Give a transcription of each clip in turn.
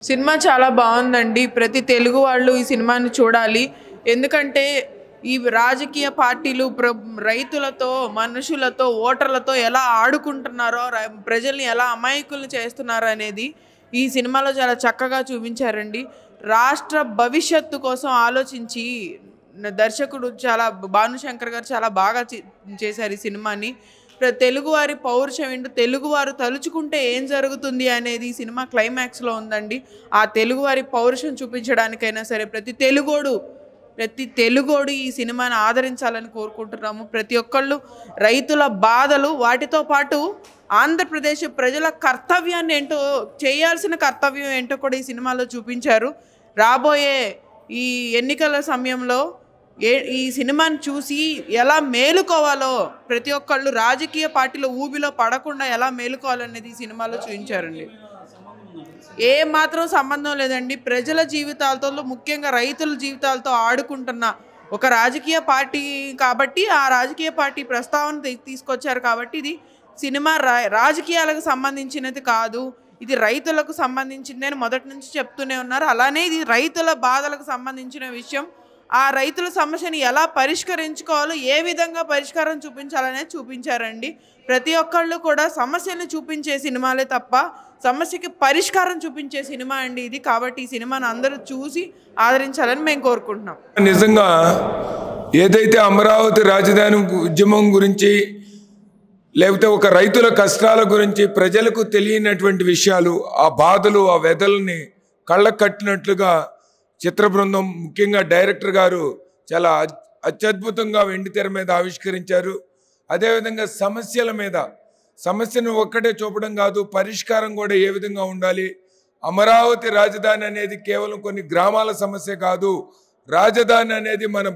Cinema చాలా బాగుందండి. ప్రతి తెలుగు వాళ్ళు ఈ సినిమాని చూడాలి. ఎందుకంటే ఈ రాజకీయ పార్టీలు రైతులతో, మనుషులతో, ఓటర్లతో ఎలా ఆడుకుంటున్నారో, ప్రజల్ని ఎలా అమాయకుల్ని చేస్తున్నారో అనేది ఈ సినిమాలో చాలా చక్కగా చూపించారండి. రాష్ట్ర భవిష్యత్తు కోసం ఆలోచించి దర్శకుడు భానుశంకర్ గారు చాలా బాగా చేశారు ఈ సినిమాని. తెలుగువారి పౌరుషం ఏంటో, తెలుగువారు తలుచుకుంటే ఏం జరుగుతుంది అనేది ఈ సినిమా క్లైమాక్స్లో ఉందండి. ఆ తెలుగువారి పౌరుషం చూపించడానికైనా సరే ప్రతి తెలుగోడు ఈ సినిమాని ఆదరించాలని కోరుకుంటున్నాము. ప్రతి ఒక్కళ్ళు రైతుల బాధలు, వాటితో పాటు ఆంధ్రప్రదేశ్ ప్రజల కర్తవ్యాన్ని ఏంటో, చేయాల్సిన కర్తవ్యం ఏంటో కూడా ఈ సినిమాలో చూపించారు. రాబోయే ఈ ఎన్నికల సమయంలో ఈ సినిమాని చూసి ఎలా మేలుకోవాలో, ప్రతి ఒక్కళ్ళు రాజకీయ పార్టీల ఊబిలో పడకుండా ఎలా మేలుకోవాలనేది ఈ సినిమాలో చూపించారండి. ఏ మాత్రం సంబంధం లేదండి. ప్రజల జీవితాలతో, ముఖ్యంగా రైతుల జీవితాలతో ఆడుకుంటున్న ఒక రాజకీయ పార్టీ కాబట్టి, ఆ రాజకీయ పార్టీ ప్రస్తావన తీసుకొచ్చారు కాబట్టి, ఇది సినిమా రాజకీయాలకు సంబంధించినది కాదు, ఇది రైతులకు సంబంధించింది అని మొదటి నుంచి చెప్తూనే ఉన్నారు. అలానే ఇది రైతుల బాధలకు సంబంధించిన విషయం. ఆ రైతుల సమస్యని ఎలా పరిష్కరించుకోవాలో, ఏ విధంగా పరిష్కారం చూపించాలనేది చూపించారండి. ప్రతి ఒక్కళ్ళు కూడా సమస్యను చూపించే సినిమాలే తప్ప సమస్యకి పరిష్కారం చూపించే సినిమా అండి ఇది. కాబట్టి ఈ సినిమాను అందరూ చూసి ఆదరించాలని మేము కోరుకుంటున్నాం. నిజంగా ఏదైతే అమరావతి రాజధాని ఉద్యమం గురించి, లేకపోతే ఒక రైతుల కష్టాల గురించి ప్రజలకు తెలియనటువంటి విషయాలు, ఆ బాధలు, ఆ వ్యధల్ని కళ్ళకు కట్టినట్లుగా చిత్ర బృందం, ముఖ్యంగా డైరెక్టర్ గారు చాలా అత్యద్భుతంగా వెండితెర మీద ఆవిష్కరించారు. అదేవిధంగా సమస్యల మీద, సమస్యను ఒక్కటే చూపడం కాదు, పరిష్కారం కూడా ఏ విధంగా ఉండాలి. అమరావతి రాజధాని అనేది కేవలం కొన్ని గ్రామాల సమస్య కాదు. రాజధాని అనేది మన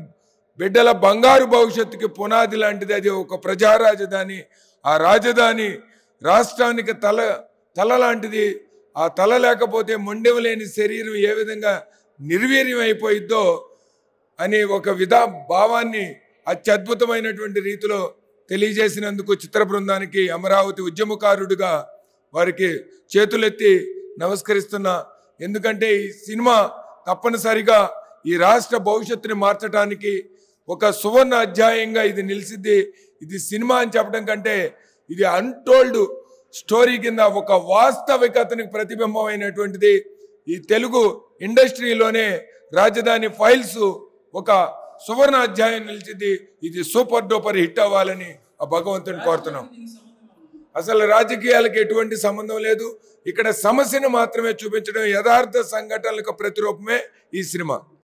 బిడ్డల బంగారు భవిష్యత్తుకి పునాది లాంటిది. అది ఒక ప్రజా రాజధాని. ఆ రాజధాని రాష్ట్రానికి తల లాంటిది. ఆ తల లేకపోతే మొండెం లేని శరీరం ఏ విధంగా నిర్వీర్యం అయిపోయిద్దో అని ఒక భావాన్ని అత్యద్భుతమైనటువంటి రీతిలో తెలియజేసినందుకు చిత్ర బృందానికి, అమరావతి ఉద్యమకారుడిగా వారికి చేతులెత్తి నమస్కరిస్తున్నా. ఎందుకంటే ఈ సినిమా తప్పనిసరిగా ఈ రాష్ట్ర భవిష్యత్తుని మార్చడానికి ఒక సువర్ణ అధ్యాయంగా ఇది నిలిచిద్ది. ఇది సినిమా అని చెప్పడం కంటే ఇది అన్టోల్డ్ స్టోరీ కింద ఒక వాస్తవికతని ప్రతిబింబమైనటువంటిది. ఈ తెలుగు ఇండస్ట్రీలోనే రాజధాని ఫైల్స్ ఒక సువర్ణ అధ్యాయం నిలిచింది. ఇది సూపర్ డూపర్ హిట్ అవ్వాలని ఆ భగవంతుని కోరుతున్నాం. అసలు రాజకీయాలకు ఎటువంటి సంబంధం లేదు. ఇక్కడ సమస్యను మాత్రమే చూపించడం, యథార్థ సంఘటనలకు ప్రతిరూపమే ఈ సినిమా.